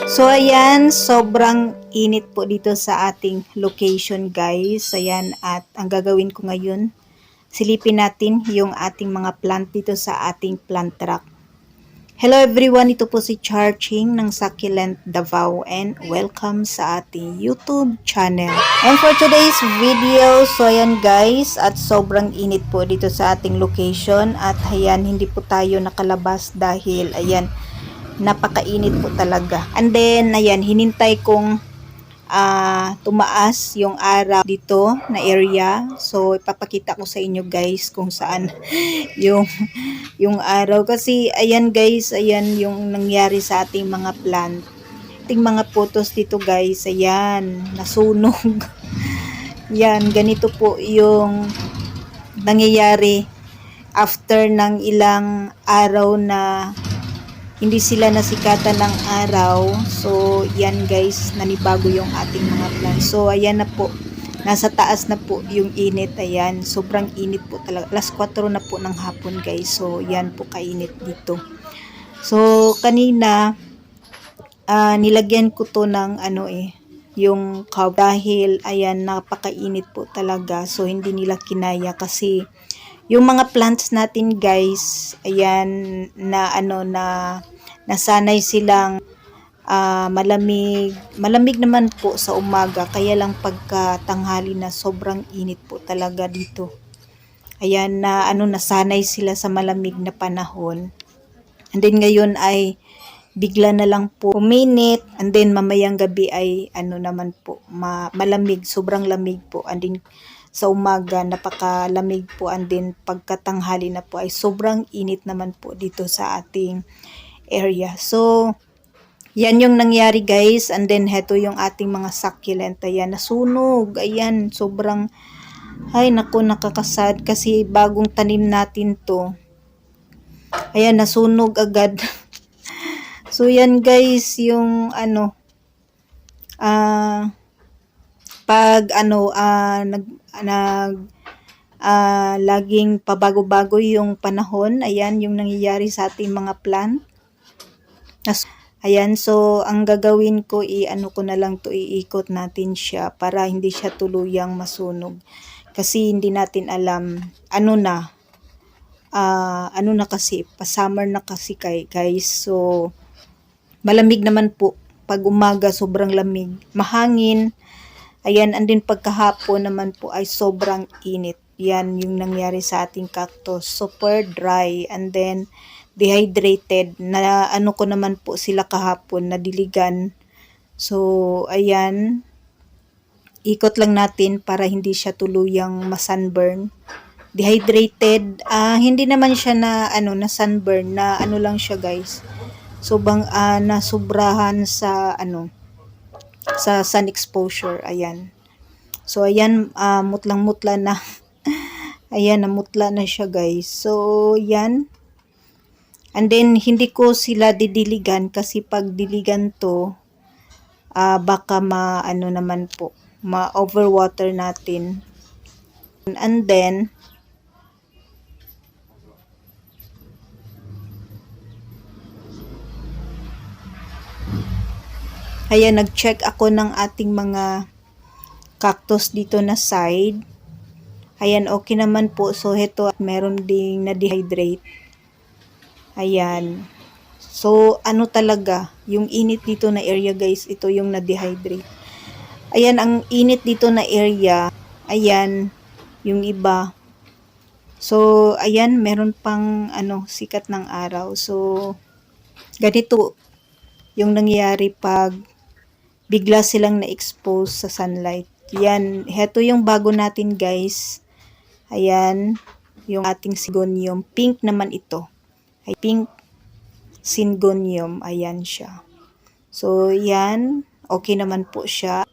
So ayan, sobrang init po dito sa ating location guys. Ayan, at ang gagawin ko ngayon, silipin natin yung ating mga plant dito sa ating plant truck. Hello everyone, ito po si Charching ng Succulent Davao and welcome sa ating YouTube channel. And for today's video, so ayan guys, at sobrang init po dito sa ating location at ayan, hindi po tayo nakalabas dahil ayan, napakainit po talaga. And then, ayan, hinintay kong tumaas yung araw dito na area. So, ipapakita ko sa inyo guys kung saan yung araw. Kasi, ayan guys, ayan yung nangyari sa ating mga plant. Ating mga photos dito guys, ayan, nasunog. Yan, ganito po yung nangyayari after ng ilang araw na hindi sila nasikatan ng araw. So, yan guys, nanibago yung ating mga plants. So, ayan na po. Nasa taas na po yung init. Ayan, sobrang init po talaga. Alas 4 na po ng hapon guys. So, yan po kainit dito. So, kanina, nilagyan ko to ng yung cover. Dahil, ayan, napakainit po talaga. So, hindi nila kinaya kasi yung mga plants natin guys, ayan, nasanay silang malamig. Malamig naman po sa umaga, kaya lang pagka tanghali na sobrang init po talaga dito. Ayan, nasanay sila sa malamig na panahon. And then ngayon ay bigla na lang po uminit, and then mamayang gabi ay naman po, malamig, sobrang lamig po. And then sa umaga napakalamig po, and then pagkatanghali na po ay sobrang init naman po dito sa ating area. So yan yung nangyari guys, and then heto yung ating mga succulent. Ayan, nasunog. Ayan, sobrang, ay naku, nakakasad kasi bagong tanim natin to. Ayan, nasunog agad. So yan guys, yung pag laging pabago-bago yung panahon, ayan yung nangyayari sa ating mga plant. Ayan, so ang gagawin ko ko na lang to, iikot natin siya para hindi siya tuluyang masunog. Kasi hindi natin alam ano na kasi, pa-summer na kasi guys. So malamig naman po pag umaga, sobrang lamig, mahangin. Ayan, and then pagkahapon naman po ay sobrang init. Yan yung nangyari sa ating cactus. Super dry, and then dehydrated. Na ko naman po sila kahapon, nadiligan. So, ayan. Ikot lang natin para hindi siya tuluyang masunburn. Dehydrated. Hindi naman siya na sunburn, na lang siya guys. So, nasubrahan sa sa sun exposure. Ayan. So, ayan, mutlang-mutla na. Ayan, namutla na siya guys. So, yan. And then, hindi ko sila didiligan kasi pag diligan to, baka naman po, ma-overwater natin. And then, ayan, nag-check ako ng ating mga cactus dito na side. Ayan, okay naman po. So, heto, meron ding na-dehydrate. Ayan. So, talaga, yung init dito na area guys, ito yung na-dehydrate. Ayan, ang init dito na area. Ayan, yung iba. So, ayan, meron pang sikat ng araw. So, ganito yung nangyayari pag bigla silang na-expose sa sunlight. Yan, heto yung bago natin guys. Ayan, yung ating syngonium. Pink naman ito. Ay, pink syngonium. Ayan siya. So, yan. Okay naman po siya.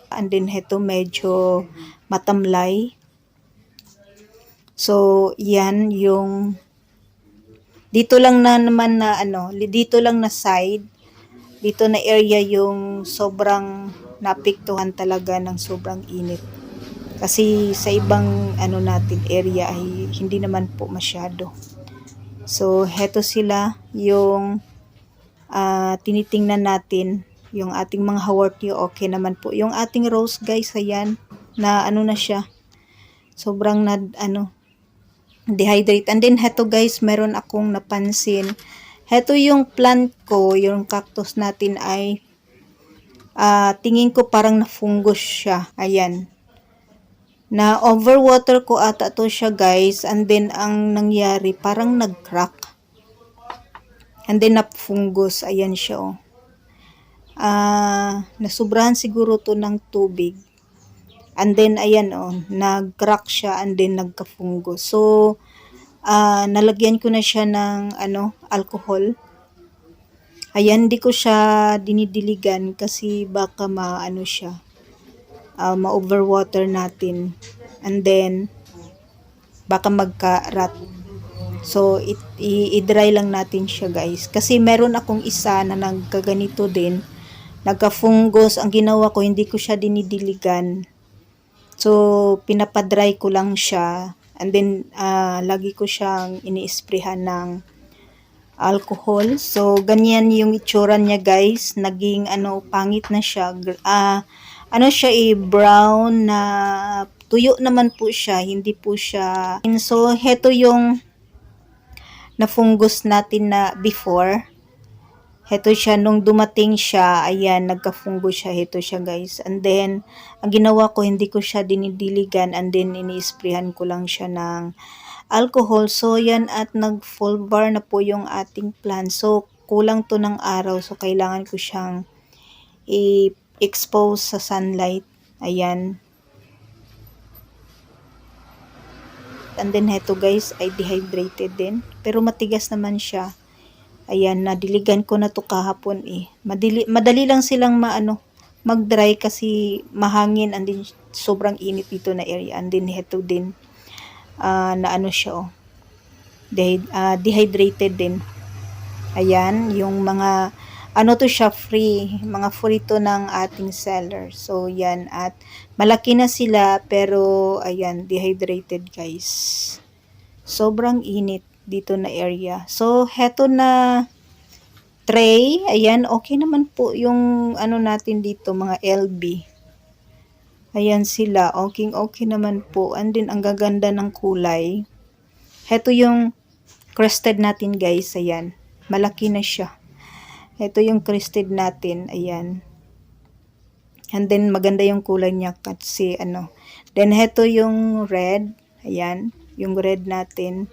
And then, heto medyo matamlay. So, yan yung dito lang na naman na dito lang na side, dito na area yung sobrang napiktuhan talaga ng sobrang init. Kasi sa ibang natin area ay hindi naman po masyado. So, heto sila yung tinitingnan natin. Yung ating mga haworthy, okay naman po. Yung ating rose guys, ayan, na ano na siya. Sobrang dehydrate. And then, heto guys, meron akong napansin. Heto yung plant ko, yung cactus natin ay tingin ko parang na-fungus siya. Ayan. Na overwater ko ata to siya guys. And then, ang nangyari, parang nag-crack. And then, na-fungus. Ayan siya, oh. Nasubrahan siguro to ng tubig. And then, ayan, oh, nag-crack siya and then nagka-fungus. So, nalagyan ko na siya ng, alcohol. Ayan, hindi ko siya dinidiligan kasi baka siya, ma-overwater natin. And then, baka magka-rot. So, i-dry lang natin siya guys. Kasi meron akong isa na nagkaganito din. Nagka-fungus. Ang ginawa ko, hindi ko siya dinidiligan. So, pinapadry ko lang siya. And then, lagi ko siyang ini-sprayhan ng alcohol. So, ganyan yung itsura niya guys. Naging, pangit na siya. Siya brown na tuyo naman po siya. Hindi po siya. So, heto yung na-fungus natin na before. Heto siya, nung dumating siya, ayan, nagka-fungus siya. Heto siya guys. And then, ang ginawa ko, hindi ko siya dinidiligan. And then, ini-sprayhan ko lang siya ng alcohol. So, yan, at nag-full bar na po yung ating plant. So, kulang to ng araw. So, kailangan ko siyang i-expose sa sunlight. Ayan. And then, heto guys, ay dehydrated din. Pero matigas naman siya. Ayan, nadiligan ko na to kahapon eh. Madali lang silang mag-dry kasi mahangin and then sobrang init dito na area. And then heto din, na siya oh. Dehydrated din. Ayan, yung mga, to siya, mga free to ng ating seller. So, yan, at malaki na sila, pero, ayan, dehydrated guys. Sobrang init dito na area. So, heto na tray, ayan, okay naman po yung, natin dito, mga LB. Ayan sila, okay naman po. And then, ang gaganda ng kulay. Heto yung crested natin guys, ayan. Malaki na siya. Ito yung crested natin, ayan. And then, maganda yung kulay niya kasi, Then, heto yung red, ayan. Yung red natin.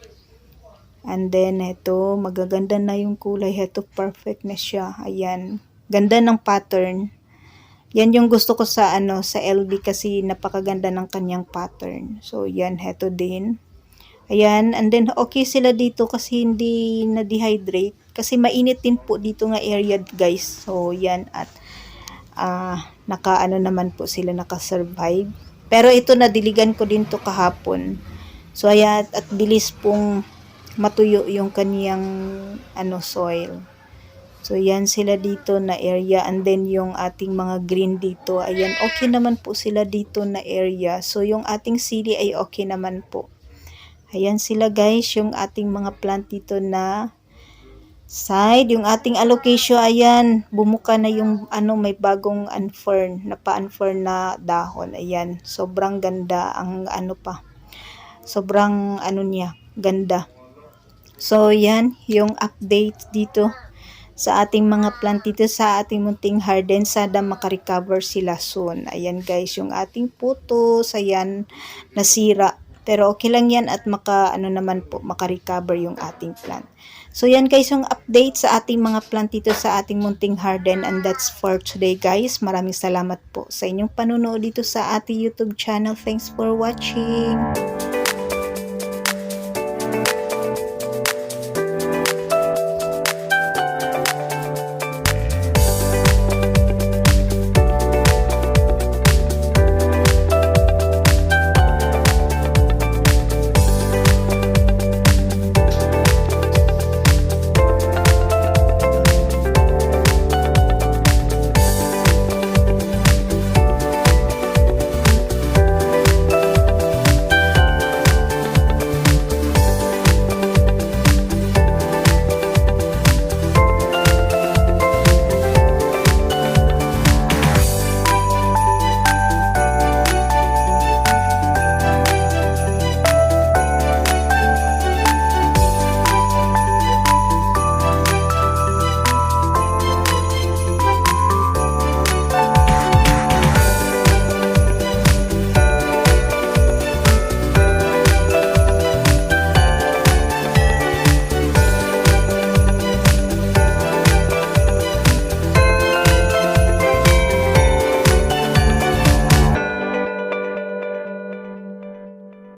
And then, heto, magaganda na yung kulay. Heto, perfect na siya, ayan. Ganda ng pattern. Yan yung gusto ko sa, sa LB kasi napakaganda ng kanyang pattern. So, yan, heto din. Ayan, and then okay sila dito kasi hindi na-dehydrate. Kasi mainit din po dito nga area guys. So, yan at naman po sila, naka-survive. Pero ito nadiligan ko din to kahapon. So, ayan, at bilis pong matuyo yung kaniyang soil. So, yan sila dito na area. And then, yung ating mga green dito, ayan, okay naman po sila dito na area. So, yung ating sili ay okay naman po. Ayan sila guys, yung ating mga plant dito na side. Yung ating alocasia, ayan, bumuka na yung may bagong unfern, pa-unfern na dahon. Ayan, sobrang ganda. Ang sobrang niya, ganda. So, yan, yung update dito sa ating mga plant dito sa ating munting garden. Sana makarecover sila soon. Ayan guys, yung ating putos, ayan, nasira. Pero okay lang yan at makarecover yung ating plant. So yan guys, yung update sa ating mga plant dito sa ating munting garden. And that's for today guys. Maraming salamat po sa inyong panunood dito sa ating YouTube channel. Thanks for watching.